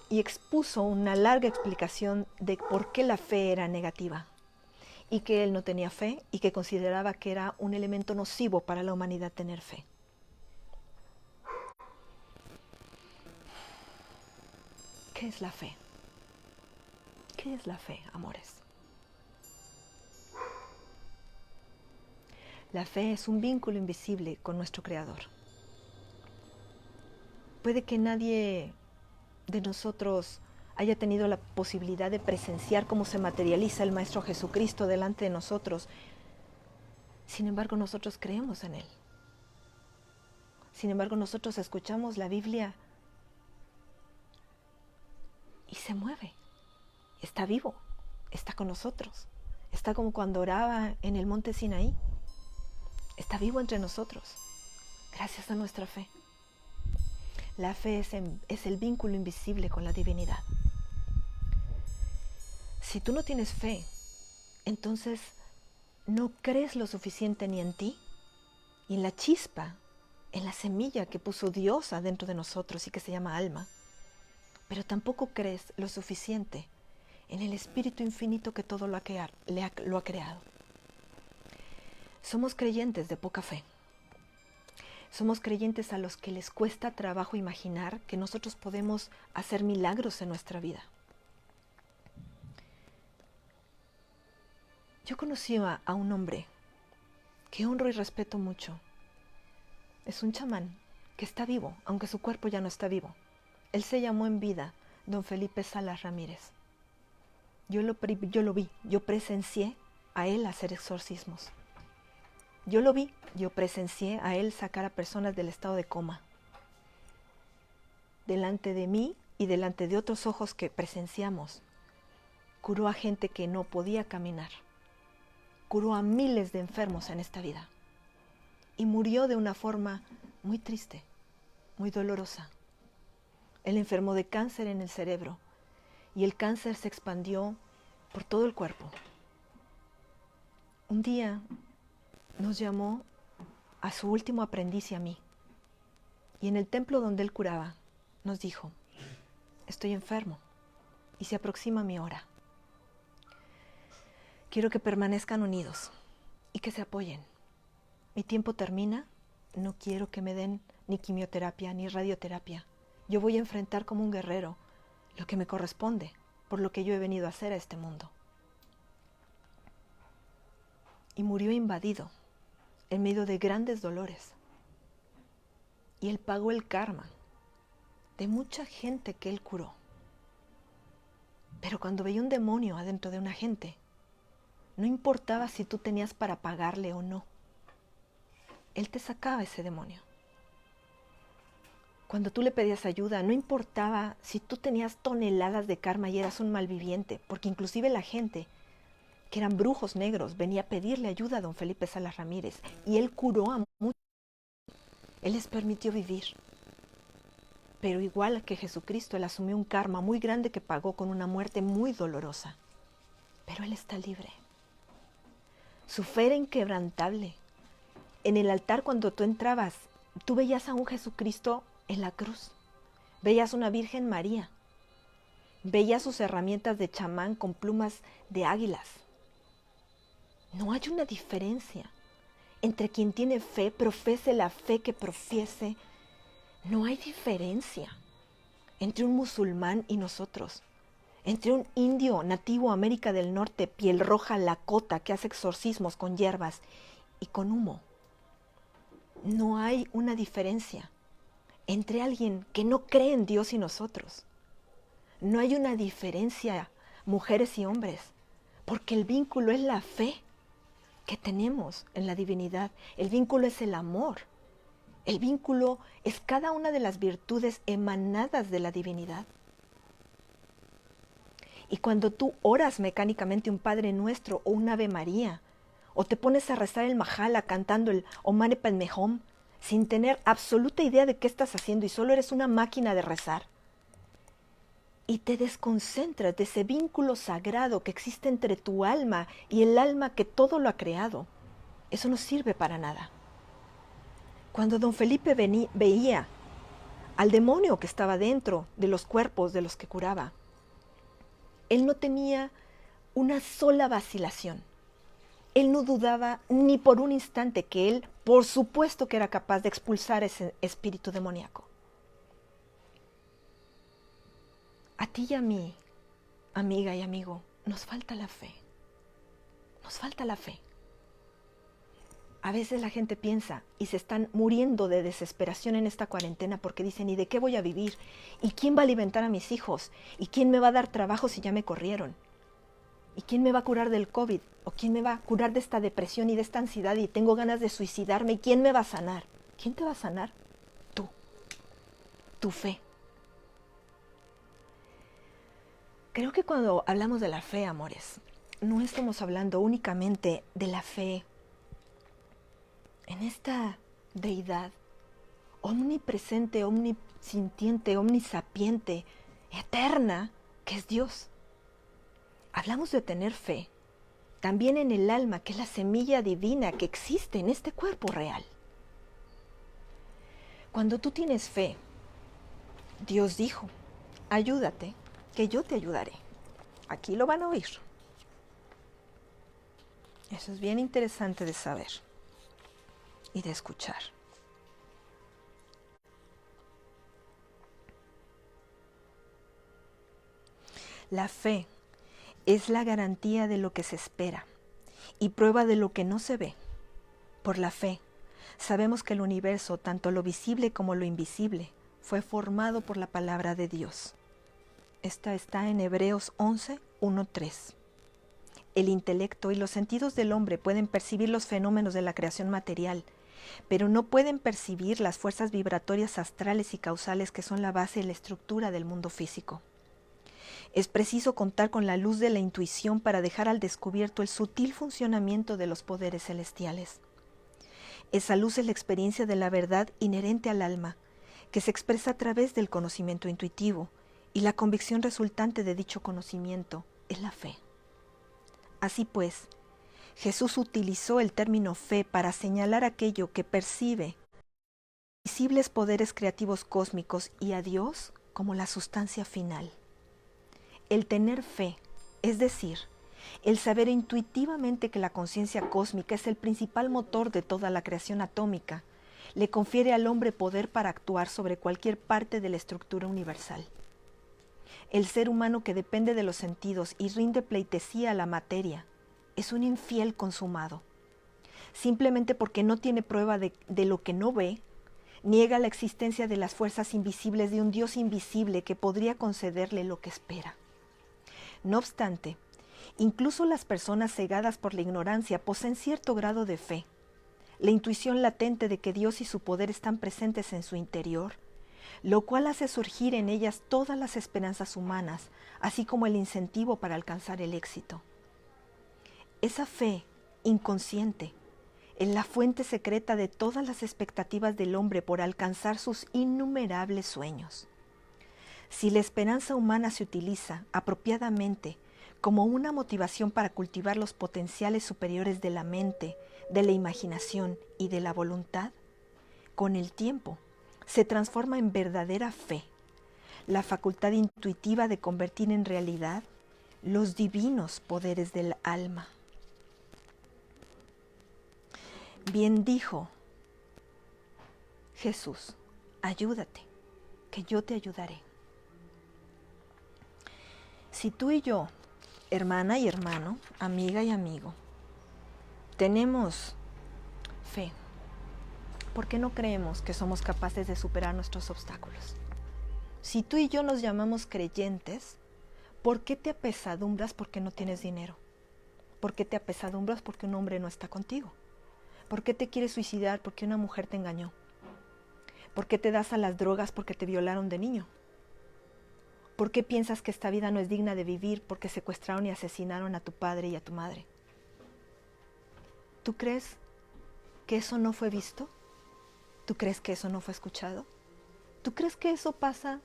y expuso una larga explicación de por qué la fe era negativa y que él no tenía fe y que consideraba que era un elemento nocivo para la humanidad tener fe. ¿Qué es la fe? ¿Qué es la fe, amores? La fe es un vínculo invisible con nuestro Creador. Puede que nadie de nosotros haya tenido la posibilidad de presenciar cómo se materializa el Maestro Jesucristo delante de nosotros. Sin embargo, nosotros creemos en Él. Sin embargo, nosotros escuchamos la Biblia y se mueve. Está vivo, está con nosotros. Está como cuando oraba en el monte Sinaí. Está vivo entre nosotros, gracias a nuestra fe. La fe es el vínculo invisible con la divinidad. Si tú no tienes fe, entonces no crees lo suficiente ni en ti, y en la chispa, en la semilla que puso Dios adentro de nosotros y que se llama alma, pero tampoco crees lo suficiente en el Espíritu infinito que todo lo ha creado. Somos creyentes de poca fe. Somos creyentes a los que les cuesta trabajo imaginar que nosotros podemos hacer milagros en nuestra vida. Yo conocí a un hombre que honro y respeto mucho. Es un chamán que está vivo, aunque su cuerpo ya no está vivo. Él se llamó en vida Don Felipe Salas Ramírez. Yo lo vi, yo presencié a él hacer exorcismos. Yo lo vi, yo presencié a él sacar a personas del estado de coma. Delante de mí y delante de otros ojos que presenciamos, curó a gente que no podía caminar. Curó a miles de enfermos en esta vida. Y murió de una forma muy triste, muy dolorosa. Él enfermó de cáncer en el cerebro y el cáncer se expandió por todo el cuerpo. Un día nos llamó a su último aprendiz y a mí. Y en el templo donde él curaba, nos dijo: estoy enfermo y se aproxima mi hora. Quiero que permanezcan unidos y que se apoyen. Mi tiempo termina, no quiero que me den ni quimioterapia ni radioterapia. Yo voy a enfrentar como un guerrero lo que me corresponde por lo que yo he venido a hacer a este mundo. Y murió invadido en medio de grandes dolores. Y él pagó el karma de mucha gente que él curó. Pero cuando veía un demonio adentro de una gente, no importaba si tú tenías para pagarle o no. Él te sacaba ese demonio. Cuando tú le pedías ayuda, no importaba si tú tenías toneladas de karma y eras un malviviente, porque inclusive la gente que eran brujos negros venía a pedirle ayuda a don Felipe Salas Ramírez, y él curó a muchos. Él les permitió vivir. Pero igual que Jesucristo, él asumió un karma muy grande que pagó con una muerte muy dolorosa. Pero él está libre. Su fe era inquebrantable. En el altar, cuando tú entrabas, tú veías a un Jesucristo en la cruz. Veías una Virgen María. Veías sus herramientas de chamán con plumas de águilas. No hay una diferencia entre quien tiene fe, profese la fe que profiese. No hay diferencia entre un musulmán y nosotros. Entre un indio nativo América del Norte, piel roja, lakota, que hace exorcismos con hierbas y con humo. No hay una diferencia entre alguien que no cree en Dios y nosotros. No hay una diferencia, mujeres y hombres, porque el vínculo es la fe. que tenemos en la divinidad. El vínculo es el amor. El vínculo es cada una de las virtudes emanadas de la divinidad. Y cuando tú oras mecánicamente un Padre Nuestro o un Ave María, o te pones a rezar el Mahala cantando el Omane Padme Hum, sin tener absoluta idea de qué estás haciendo y solo eres una máquina de rezar, y te desconcentras de ese vínculo sagrado que existe entre tu alma y el alma que todo lo ha creado, eso no sirve para nada. Cuando don Felipe veía al demonio que estaba dentro de los cuerpos de los que curaba, él no tenía una sola vacilación. Él no dudaba ni por un instante que él, por supuesto que era capaz de expulsar ese espíritu demoníaco. A ti y a mí, amiga y amigo, nos falta la fe. Nos falta la fe. A veces la gente piensa y se están muriendo de desesperación en esta cuarentena porque dicen, ¿y de qué voy a vivir? ¿Y quién va a alimentar a mis hijos? ¿Y quién me va a dar trabajo si ya me corrieron? ¿Y quién me va a curar del COVID? ¿O quién me va a curar de esta depresión y de esta ansiedad y tengo ganas de suicidarme? ¿Y quién me va a sanar? ¿Quién te va a sanar? Tú. Tu fe. Creo que cuando hablamos de la fe, amores, no estamos hablando únicamente de la fe en esta deidad omnipresente, omnisintiente, omnisapiente, eterna, que es Dios. Hablamos de tener fe también en el alma, que es la semilla divina que existe en este cuerpo real. Cuando tú tienes fe, Dios dijo, ayúdate, que yo te ayudaré. Aquí lo van a oír. Eso es bien interesante de saber y de escuchar. La fe es la garantía de lo que se espera y prueba de lo que no se ve. Por la fe, sabemos que el universo, tanto lo visible como lo invisible, fue formado por la palabra de Dios. Esta está en Hebreos 11, 1, 3. El intelecto y los sentidos del hombre pueden percibir los fenómenos de la creación material, pero no pueden percibir las fuerzas vibratorias astrales y causales que son la base y la estructura del mundo físico. Es preciso contar con la luz de la intuición para dejar al descubierto el sutil funcionamiento de los poderes celestiales. Esa luz es la experiencia de la verdad inherente al alma, que se expresa a través del conocimiento intuitivo, y la convicción resultante de dicho conocimiento es la fe. Así pues, Jesús utilizó el término fe para señalar aquello que percibe visibles poderes creativos cósmicos y a Dios como la sustancia final. El tener fe, es decir, el saber intuitivamente que la conciencia cósmica es el principal motor de toda la creación atómica, le confiere al hombre poder para actuar sobre cualquier parte de la estructura universal. El ser humano que depende de los sentidos y rinde pleitesía a la materia es un infiel consumado. Simplemente porque no tiene prueba de lo que no ve, niega la existencia de las fuerzas invisibles de un Dios invisible que podría concederle lo que espera. No obstante, incluso las personas cegadas por la ignorancia poseen cierto grado de fe. La intuición latente de que Dios y su poder están presentes en su interior, lo cual hace surgir en ellas todas las esperanzas humanas, así como el incentivo para alcanzar el éxito. Esa fe inconsciente es la fuente secreta de todas las expectativas del hombre por alcanzar sus innumerables sueños. Si la esperanza humana se utiliza apropiadamente como una motivación para cultivar los potenciales superiores de la mente, de la imaginación y de la voluntad, con el tiempo se transforma en verdadera fe, la facultad intuitiva de convertir en realidad los divinos poderes del alma. Bien dijo Jesús, ayúdate, que yo te ayudaré. Si tú y yo, hermana y hermano, amiga y amigo, tenemos fe, ¿por qué no creemos que somos capaces de superar nuestros obstáculos? Si tú y yo nos llamamos creyentes, ¿por qué te apesadumbras porque no tienes dinero? ¿Por qué te apesadumbras? Porque un hombre no está contigo. ¿Por qué te quieres suicidar? Porque una mujer te engañó. ¿Por qué te das a las drogas? Porque te violaron de niño. ¿Por qué piensas que esta vida no es digna de vivir? Porque secuestraron y asesinaron a tu padre y a tu madre. ¿Tú crees que eso no fue visto? ¿Tú crees que eso no fue escuchado? ¿Tú crees que eso pasa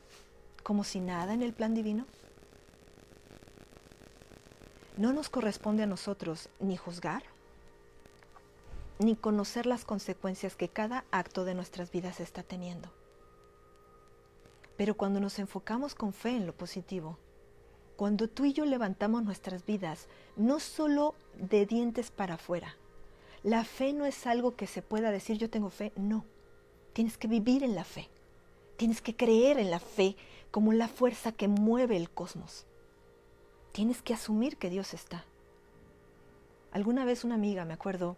como si nada en el plan divino? No nos corresponde a nosotros ni juzgar, ni conocer las consecuencias que cada acto de nuestras vidas está teniendo. Pero cuando nos enfocamos con fe en lo positivo, cuando tú y yo levantamos nuestras vidas, no solo de dientes para afuera, la fe no es algo que se pueda decir yo tengo fe, no. Tienes que vivir en la fe. Tienes que creer en la fe como la fuerza que mueve el cosmos. Tienes que asumir que Dios está. Alguna vez una amiga, me acuerdo,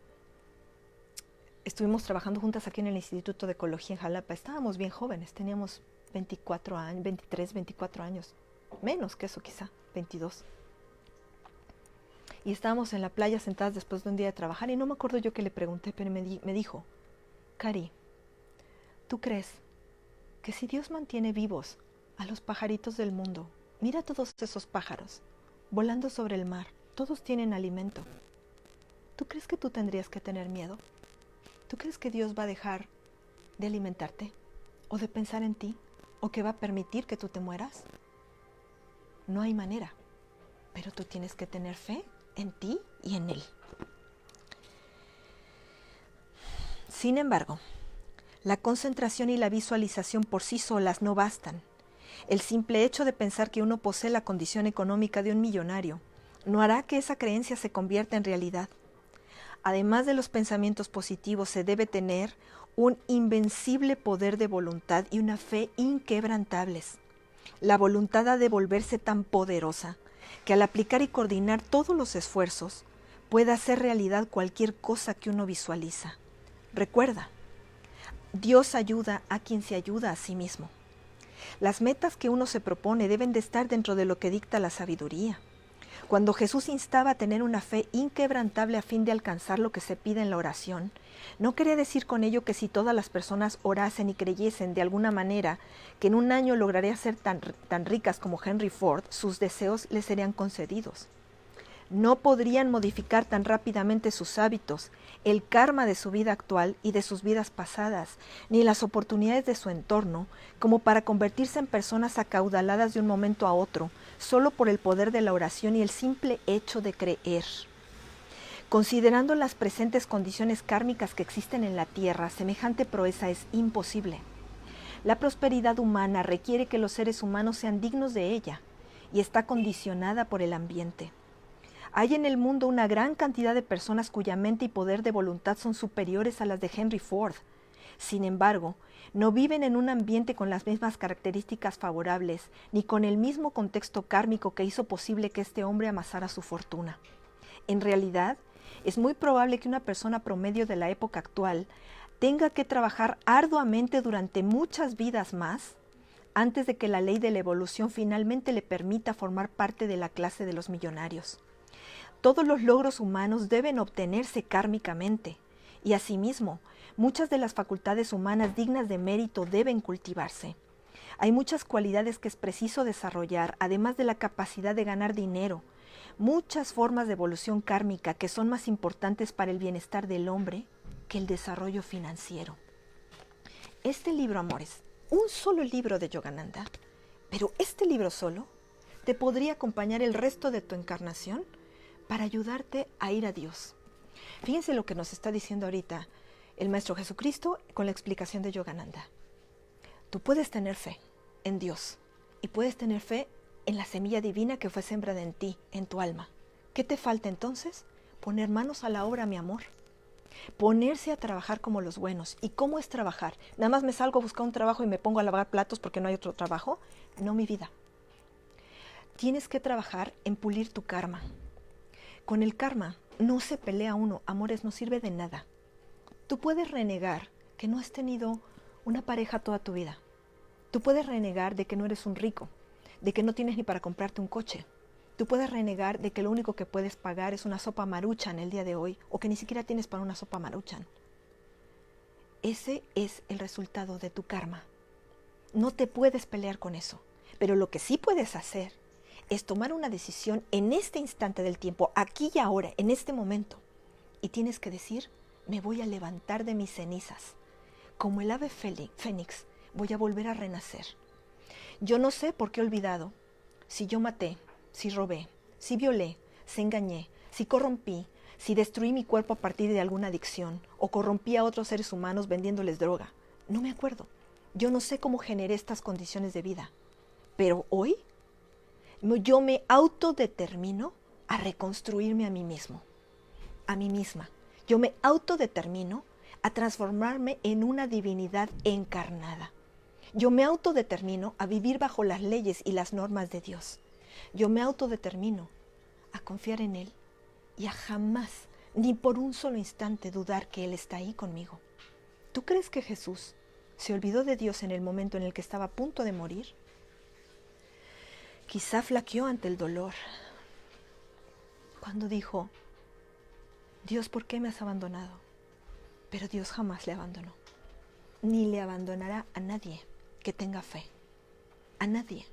estuvimos trabajando juntas aquí en el Instituto de Ecología en Jalapa. Estábamos bien jóvenes, teníamos 24 años, 23, 24 años. Menos que eso quizá, 22. Y estábamos en la playa sentadas después de un día de trabajar y no me acuerdo yo qué le pregunté, pero me dijo, Cari, ¿tú crees que si Dios mantiene vivos a los pajaritos del mundo, mira todos esos pájaros volando sobre el mar, todos tienen alimento, ¿tú crees que tú tendrías que tener miedo? ¿Tú crees que Dios va a dejar de alimentarte o de pensar en ti o que va a permitir que tú te mueras? No hay manera, pero tú tienes que tener fe en ti y en Él. Sin embargo, la concentración y la visualización por sí solas no bastan. El simple hecho de pensar que uno posee la condición económica de un millonario no hará que esa creencia se convierta en realidad. Además de los pensamientos positivos, se debe tener un invencible poder de voluntad y una fe inquebrantables. La voluntad ha de volverse tan poderosa que al aplicar y coordinar todos los esfuerzos pueda hacer realidad cualquier cosa que uno visualiza. Recuerda, Dios ayuda a quien se ayuda a sí mismo. Las metas que uno se propone deben de estar dentro de lo que dicta la sabiduría. Cuando Jesús instaba a tener una fe inquebrantable a fin de alcanzar lo que se pide en la oración, no quería decir con ello que si todas las personas orasen y creyesen de alguna manera que en un año lograría ser tan ricas como Henry Ford, sus deseos les serían concedidos. No podrían modificar tan rápidamente sus hábitos, el karma de su vida actual y de sus vidas pasadas, ni las oportunidades de su entorno, como para convertirse en personas acaudaladas de un momento a otro, solo por el poder de la oración y el simple hecho de creer. Considerando las presentes condiciones kármicas que existen en la Tierra, semejante proeza es imposible. La prosperidad humana requiere que los seres humanos sean dignos de ella, y está condicionada por el ambiente. Hay en el mundo una gran cantidad de personas cuya mente y poder de voluntad son superiores a las de Henry Ford. Sin embargo, no viven en un ambiente con las mismas características favorables, ni con el mismo contexto kármico que hizo posible que este hombre amasara su fortuna. En realidad, es muy probable que una persona promedio de la época actual tenga que trabajar arduamente durante muchas vidas más antes de que la ley de la evolución finalmente le permita formar parte de la clase de los millonarios. Todos los logros humanos deben obtenerse kármicamente, y asimismo, muchas de las facultades humanas dignas de mérito deben cultivarse. Hay muchas cualidades que es preciso desarrollar, además de la capacidad de ganar dinero, muchas formas de evolución kármica que son más importantes para el bienestar del hombre que el desarrollo financiero. Este libro, amores, un solo libro de Yogananda, pero este libro solo te podría acompañar el resto de tu encarnación para ayudarte a ir a Dios. Fíjense lo que nos está diciendo ahorita el Maestro Jesucristo con la explicación de Yogananda. Tú puedes tener fe en Dios y puedes tener fe en la semilla divina que fue sembrada en ti, en tu alma. ¿Qué te falta entonces? Poner manos a la obra, mi amor. Ponerse a trabajar como los buenos. ¿Y cómo es trabajar? ¿Nada más me salgo a buscar un trabajo y me pongo a lavar platos porque no hay otro trabajo? No, mi vida. Tienes que trabajar en pulir tu karma. Con el karma no se pelea uno, amores, no sirve de nada. Tú puedes renegar que no has tenido una pareja toda tu vida. Tú puedes renegar de que no eres un rico, de que no tienes ni para comprarte un coche. Tú puedes renegar de que lo único que puedes pagar es una sopa Maruchan el día de hoy, o que ni siquiera tienes para una sopa Maruchan. Ese es el resultado de tu karma. No te puedes pelear con eso. Pero lo que sí puedes hacer es tomar una decisión en este instante del tiempo, aquí y ahora, en este momento. Y tienes que decir, me voy a levantar de mis cenizas. Como el ave fénix, voy a volver a renacer. Yo no sé por qué he olvidado si yo maté, si robé, si violé, si engañé, si corrompí, si destruí mi cuerpo a partir de alguna adicción o corrompí a otros seres humanos vendiéndoles droga. No me acuerdo. Yo no sé cómo generé estas condiciones de vida. Pero hoy yo me autodetermino a reconstruirme a mí mismo, a mí misma. Yo me autodetermino a transformarme en una divinidad encarnada. Yo me autodetermino a vivir bajo las leyes y las normas de Dios. Yo me autodetermino a confiar en Él y a jamás, ni por un solo instante, dudar que Él está ahí conmigo. ¿Tú crees que Jesús se olvidó de Dios en el momento en el que estaba a punto de morir? Quizá flaqueó ante el dolor, cuando dijo, Dios, ¿por qué me has abandonado? Pero Dios jamás le abandonó, ni le abandonará a nadie que tenga fe, a nadie.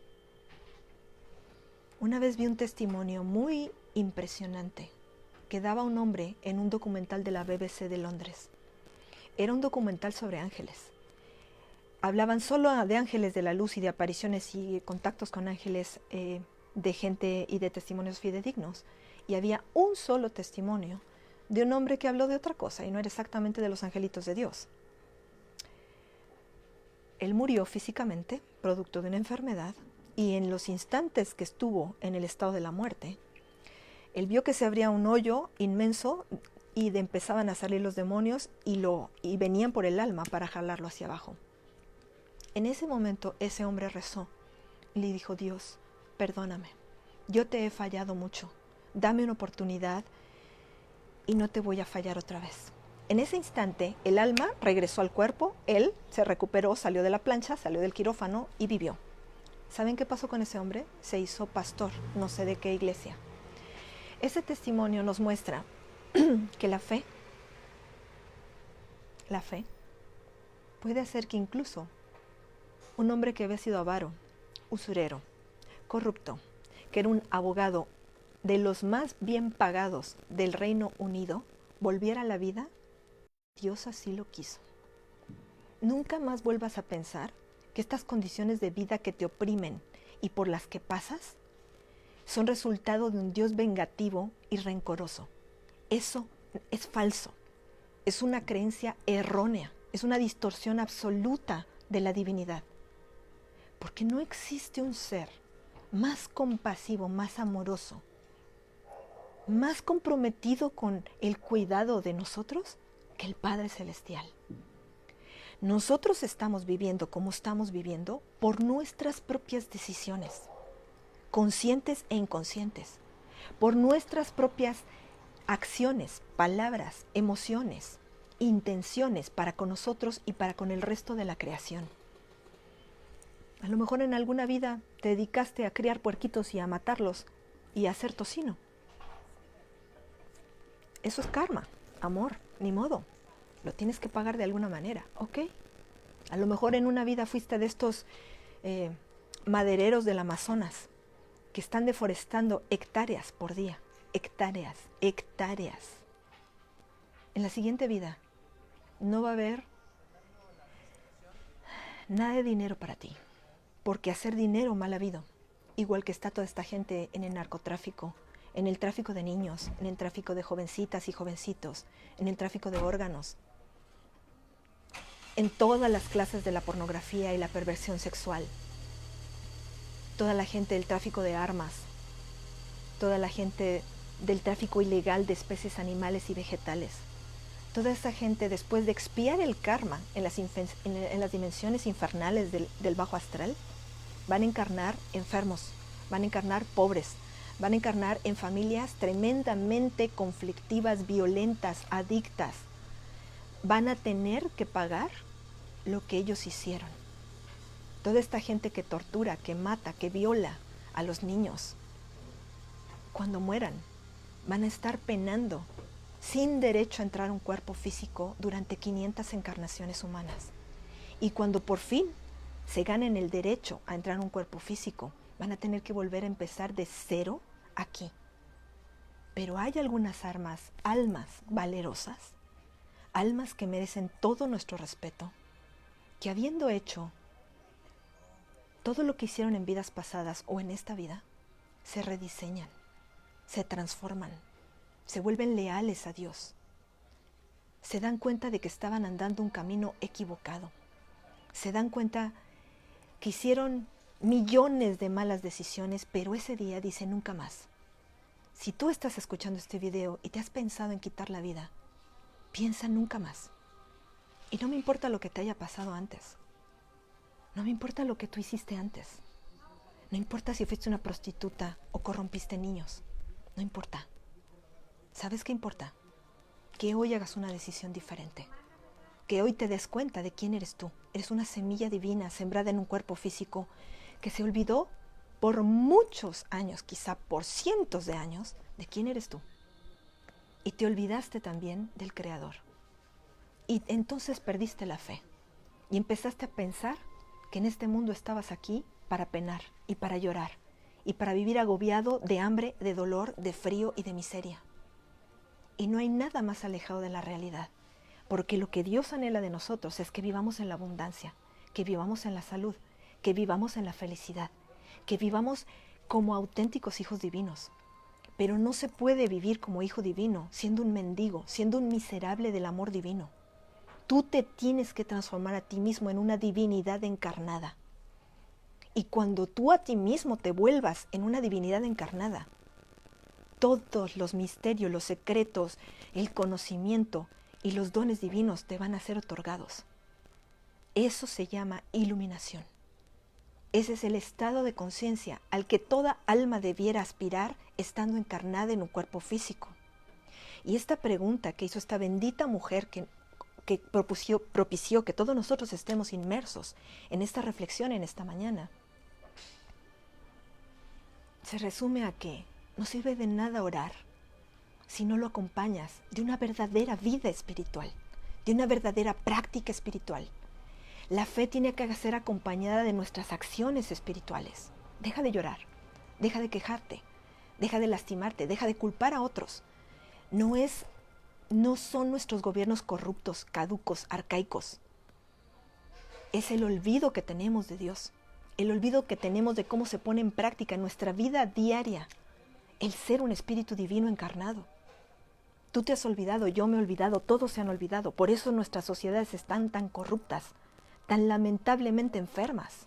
Una vez vi un testimonio muy impresionante que daba un hombre en un documental de la BBC de Londres. Era un documental sobre ángeles. Hablaban solo de ángeles de la luz y de apariciones y contactos con ángeles de gente y de testimonios fidedignos. Y había un solo testimonio de un hombre que habló de otra cosa y no era exactamente de los angelitos de Dios. Él murió físicamente, producto de una enfermedad, y en los instantes que estuvo en el estado de la muerte, él vio que se abría un hoyo inmenso y empezaban a salir los demonios y venían por el alma para jalarlo hacia abajo. En ese momento ese hombre rezó y le dijo, Dios, perdóname, yo te he fallado mucho, dame una oportunidad y no te voy a fallar otra vez. En ese instante el alma regresó al cuerpo, él se recuperó, salió de la plancha, salió del quirófano y vivió. ¿Saben qué pasó con ese hombre? Se hizo pastor, no sé de qué iglesia. Ese testimonio nos muestra que la fe puede hacer que incluso un hombre que había sido avaro, usurero, corrupto, que era un abogado de los más bien pagados del Reino Unido, volviera a la vida. Dios así lo quiso. Nunca más vuelvas a pensar que estas condiciones de vida que te oprimen y por las que pasas son resultado de un Dios vengativo y rencoroso. Eso es falso. Es una creencia errónea. Es una distorsión absoluta de la divinidad. Porque no existe un ser más compasivo, más amoroso, más comprometido con el cuidado de nosotros que el Padre Celestial. Nosotros estamos viviendo como estamos viviendo por nuestras propias decisiones, conscientes e inconscientes, por nuestras propias acciones, palabras, emociones, intenciones para con nosotros y para con el resto de la creación. A lo mejor en alguna vida te dedicaste a criar puerquitos y a matarlos y a hacer tocino. Eso es karma, amor, ni modo. Lo tienes que pagar de alguna manera, ¿ok? A lo mejor en una vida fuiste de estos madereros del Amazonas que están deforestando hectáreas por día. Hectáreas, hectáreas. En la siguiente vida no va a haber nada de dinero para ti, porque hacer dinero mal habido, igual que está toda esta gente en el narcotráfico, en el tráfico de niños, en el tráfico de jovencitas y jovencitos, en el tráfico de órganos, en todas las clases de la pornografía y la perversión sexual, toda la gente del tráfico de armas, toda la gente del tráfico ilegal de especies animales y vegetales. Toda esa gente, después de expiar el karma en las dimensiones infernales del bajo astral, van a encarnar enfermos, van a encarnar pobres, van a encarnar en familias tremendamente conflictivas, violentas, adictas. Van a tener que pagar lo que ellos hicieron. Toda esta gente que tortura, que mata, que viola a los niños, cuando mueran, van a estar penando sin derecho a entrar a un cuerpo físico durante 500 encarnaciones humanas. Y cuando por fin se ganen el derecho a entrar a un cuerpo físico, van a tener que volver a empezar de cero aquí. Pero hay algunas almas valerosas, almas que merecen todo nuestro respeto, que habiendo hecho todo lo que hicieron en vidas pasadas o en esta vida, se rediseñan, se transforman, se vuelven leales a Dios. Se dan cuenta de que estaban andando un camino equivocado. Se dan cuenta que hicieron millones de malas decisiones, pero ese día dice nunca más. Si tú estás escuchando este video y te has pensado en quitar la vida, piensa nunca más. Y no me importa lo que te haya pasado antes. No me importa lo que tú hiciste antes. No importa si fuiste una prostituta o corrompiste niños. No importa. ¿Sabes qué importa? Que hoy hagas una decisión diferente. Que hoy te des cuenta de quién eres tú. Eres una semilla divina sembrada en un cuerpo físico que se olvidó por muchos años, quizá por cientos de años, de quién eres tú. Y te olvidaste también del Creador. Y entonces perdiste la fe. Y empezaste a pensar que en este mundo estabas aquí para penar y para llorar y para vivir agobiado de hambre, de dolor, de frío y de miseria. Y no hay nada más alejado de la realidad, porque lo que Dios anhela de nosotros es que vivamos en la abundancia, que vivamos en la salud, que vivamos en la felicidad, que vivamos como auténticos hijos divinos. Pero no se puede vivir como hijo divino siendo un mendigo, siendo un miserable del amor divino. Tú te tienes que transformar a ti mismo en una divinidad encarnada. Y cuando tú a ti mismo te vuelvas en una divinidad encarnada, todos los misterios, los secretos, el conocimiento y los dones divinos te van a ser otorgados. Eso se llama iluminación. Ese es el estado de conciencia al que toda alma debiera aspirar estando encarnada en un cuerpo físico. Y esta pregunta que hizo esta bendita mujer que propició que todos nosotros estemos inmersos en esta reflexión en esta mañana, se resume a que no sirve de nada orar si no lo acompañas de una verdadera vida espiritual, de una verdadera práctica espiritual. La fe tiene que ser acompañada de nuestras acciones espirituales. Deja de llorar, deja de quejarte, deja de lastimarte, deja de culpar a otros. No son nuestros gobiernos corruptos, caducos, arcaicos. Es el olvido que tenemos de Dios, el olvido que tenemos de cómo se pone en práctica en nuestra vida diaria el ser un espíritu divino encarnado. Tú te has olvidado, yo me he olvidado, todos se han olvidado. Por eso nuestras sociedades están tan corruptas, tan lamentablemente enfermas.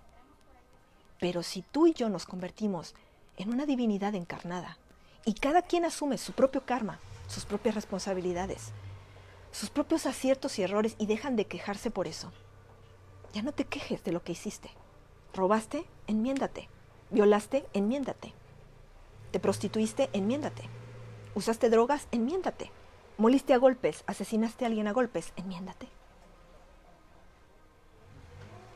Pero si tú y yo nos convertimos en una divinidad encarnada y cada quien asume su propio karma, sus propias responsabilidades, sus propios aciertos y errores y dejan de quejarse por eso, ya no te quejes de lo que hiciste. ¿Robaste? Enmiéndate. ¿Violaste? Enmiéndate. ¿Te prostituiste? Enmiéndate. ¿Usaste drogas? Enmiéndate. ¿Moliste a golpes? ¿Asesinaste a alguien a golpes? Enmiéndate.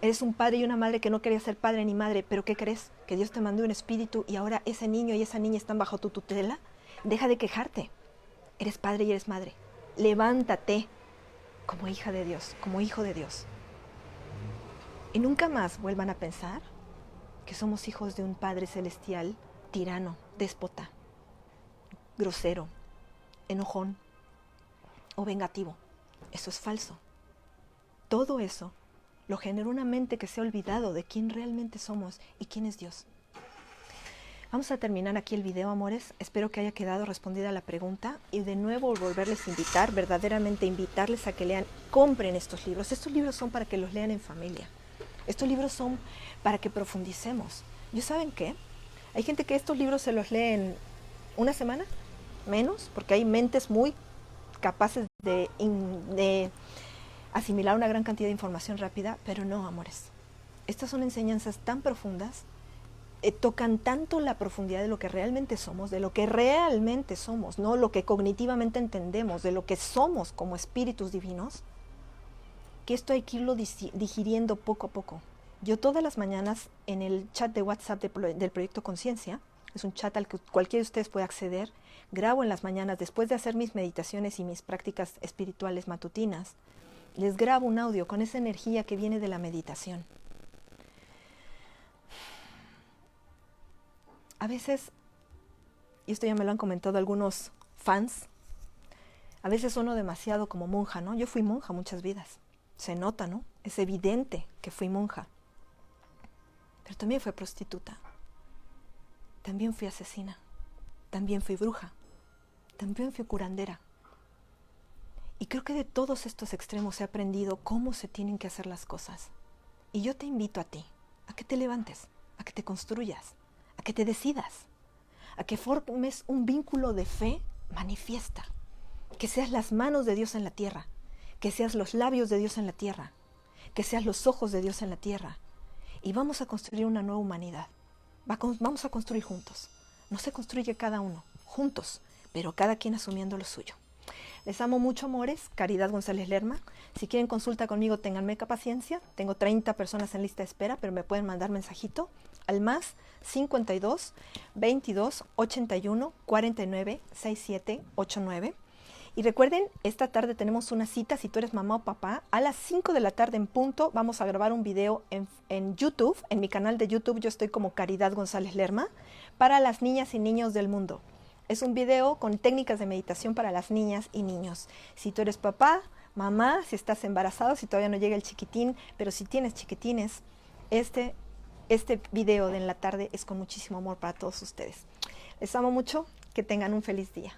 Eres un padre y una madre que no quería ser padre ni madre, pero ¿qué crees? Que Dios te mandó un espíritu y ahora ese niño y esa niña están bajo tu tutela. Deja de quejarte. Eres padre y eres madre. Levántate como hija de Dios, como hijo de Dios. Y nunca más vuelvan a pensar que somos hijos de un Padre celestial tirano, déspota, grosero, enojón o vengativo. Eso es falso. Todo eso lo genera una mente que se ha olvidado de quién realmente somos y quién es Dios. Vamos a terminar aquí el video, amores. Espero que haya quedado respondida la pregunta y de nuevo volverles a invitar, verdaderamente invitarles a que lean, compren estos libros. Estos libros son para que los lean en familia. Estos libros son para que profundicemos. ¿Y saben qué? Hay gente que estos libros se los lee en una semana, menos, porque hay mentes muy capaces de asimilar una gran cantidad de información rápida, pero no, amores. Estas son enseñanzas tan profundas, tocan tanto la profundidad de lo que realmente somos, no lo que cognitivamente entendemos, de lo que somos como espíritus divinos, que esto hay que irlo digiriendo poco a poco. Yo todas las mañanas en el chat de WhatsApp del Proyecto Conciencia Es un chat al que cualquiera de ustedes puede acceder. Grabo en las mañanas, después de hacer mis meditaciones y mis prácticas espirituales matutinas, les grabo un audio con esa energía que viene de la meditación. A veces, y esto ya me lo han comentado algunos fans, a veces sueno demasiado como monja, ¿no? Yo fui monja muchas vidas. Se nota, ¿no? Es evidente que fui monja. Pero también fui prostituta. También fui asesina. También fui bruja. También fui curandera. Y creo que de todos estos extremos he aprendido cómo se tienen que hacer las cosas. Y yo te invito a ti, a que te levantes, a que te construyas, a que te decidas, a que formes un vínculo de fe manifiesta, que seas las manos de Dios en la tierra, que seas los labios de Dios en la tierra, que seas los ojos de Dios en la tierra. Y vamos a construir una nueva humanidad. Vamos a construir juntos. No se construye cada uno, juntos, pero cada quien asumiendo lo suyo. Les amo mucho, amores. Caridad González Lerma. Si quieren consulta conmigo, ténganme paciencia. Tengo 30 personas en lista de espera, pero me pueden mandar mensajito al más 52 22 81 49 67 89. Y recuerden, esta tarde tenemos una cita, si tú eres mamá o papá, a las 5 de la tarde en punto. Vamos a grabar un video en YouTube, en mi canal de YouTube. Yo estoy como Caridad González Lerma, para las niñas y niños del mundo. Es un video con técnicas de meditación para las niñas y niños. Si tú eres papá, mamá, si estás embarazado, si todavía no llega el chiquitín, pero si tienes chiquitines, este video de en la tarde es con muchísimo amor para todos ustedes. Les amo mucho, que tengan un feliz día.